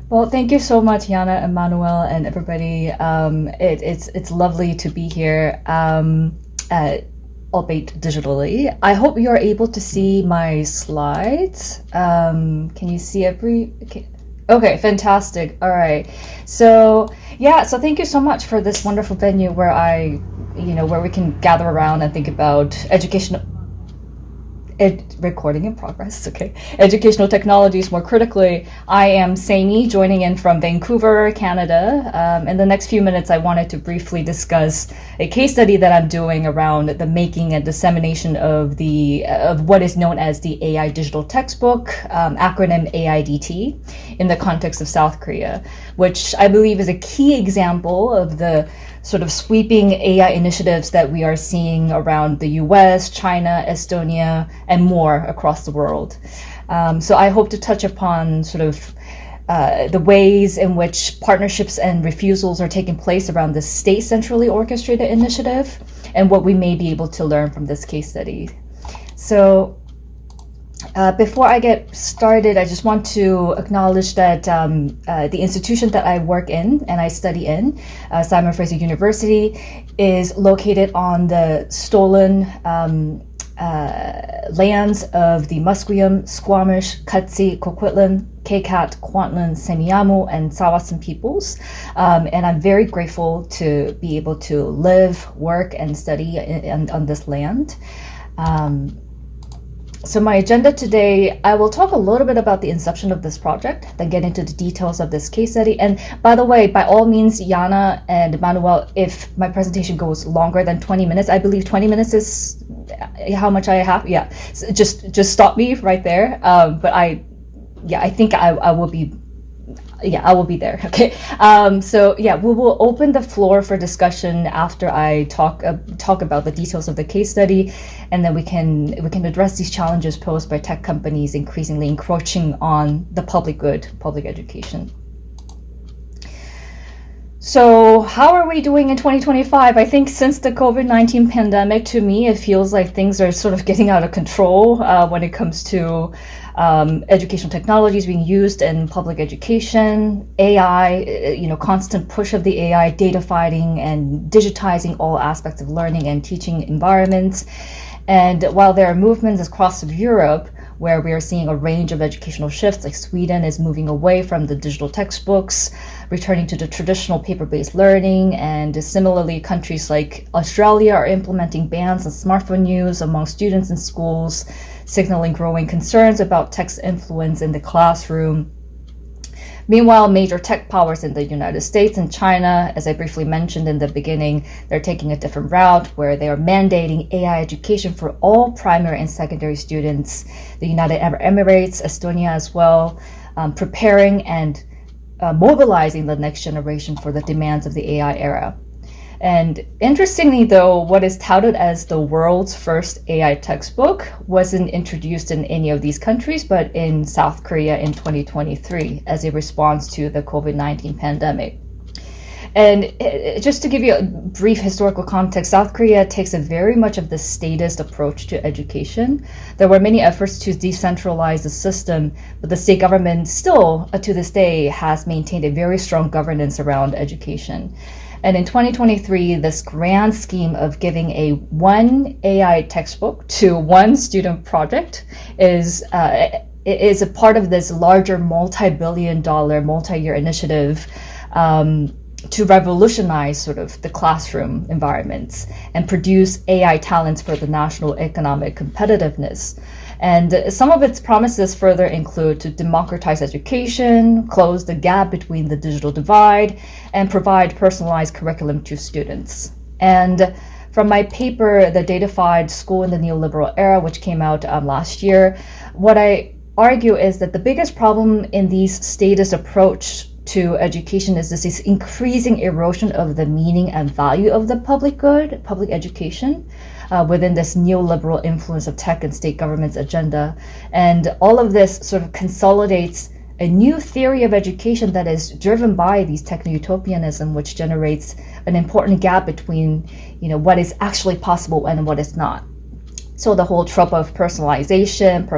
Well, thank you so much, Yana, Emmanuel, and everybody. It's lovely to be here, albeit digitally. I hope you're able to see my slides. Can you see Okay, fantastic. All right. So thank you so much for this wonderful venue where where we can gather around and think about recording in progress, okay. Educational technologies more critically. I am Saemi, joining in from Vancouver, Canada. In the next few minutes, I wanted to briefly discuss a case study that I'm doing around the making and dissemination of what is known as the AI digital textbook, acronym AIDT, in the context of South Korea, which I believe is a key example of the sort of sweeping AI initiatives that we are seeing around the US, China, Estonia, and more across the world. So I hope to touch upon sort of the ways in which partnerships and refusals are taking place around this state centrally orchestrated initiative and what we may be able to learn from this case study. So before I get started, I just want to acknowledge that the institution that I work in and I study in, Simon Fraser University, is located on the stolen lands of the Musqueam, Squamish, Katsi, Coquitlam, Kaykat, Kwantlen, Semiahmoo, and Sawasan peoples. And I'm very grateful to be able to live, work, and study on this land. So my agenda today, I will talk a little bit about the inception of this project, then get into the details of this case study. And by the way, by all means, Yana and Manuel, if my presentation goes longer than 20 minutes, I believe 20 minutes is how much I have. Yeah, so just stop me right there. But I think I will be. Yeah, I will be there. Okay. We will open the floor for discussion after I talk about the details of the case study, and then we can address these challenges posed by tech companies increasingly encroaching on the public good, public education. So how are we doing in 2025? I think since the COVID-19 pandemic, to me, it feels like things are sort of getting out of control when it comes to educational technologies being used in public education, AI, constant push of the AI, data fighting and digitizing all aspects of learning and teaching environments. And while there are movements across Europe where we are seeing a range of educational shifts, like Sweden is moving away from the digital textbooks, returning to the traditional paper-based learning, and similarly, countries like Australia are implementing bans on smartphone use among students in schools, signaling growing concerns about tech's influence in the classroom. Meanwhile, major tech powers in the United States and China, as I briefly mentioned in the beginning, they're taking a different route where they are mandating AI education for all primary and secondary students. The United Arab Emirates, Estonia as well, preparing and mobilizing the next generation for the demands of the AI era. And interestingly, though, what is touted as the world's first AI textbook wasn't introduced in any of these countries, but in South Korea in 2023 as a response to the COVID-19 pandemic. And just to give you a brief historical context, South Korea takes a very much of the statist approach to education. There were many efforts to decentralize the system, but the state government still, to this day, has maintained a very strong governance around education. And in 2023, this grand scheme of giving one AI textbook to one student project is a part of this larger multi-billion-dollar, multi-year initiative to revolutionize sort of the classroom environments and produce AI talents for the national economic competitiveness. And some of its promises further include to democratize education, close the gap between the digital divide, and provide personalized curriculum to students. And from my paper, The Datafied School in the Neoliberal Era, which came out last year, what I argue is that the biggest problem in these statist approach to education is this increasing erosion of the meaning and value of the public good, public education, within this neoliberal influence of tech and state government's agenda. And all of this sort of consolidates a new theory of education that is driven by these techno-utopianism, which generates an important gap between, what is actually possible and what is not. So the whole trope of personalization,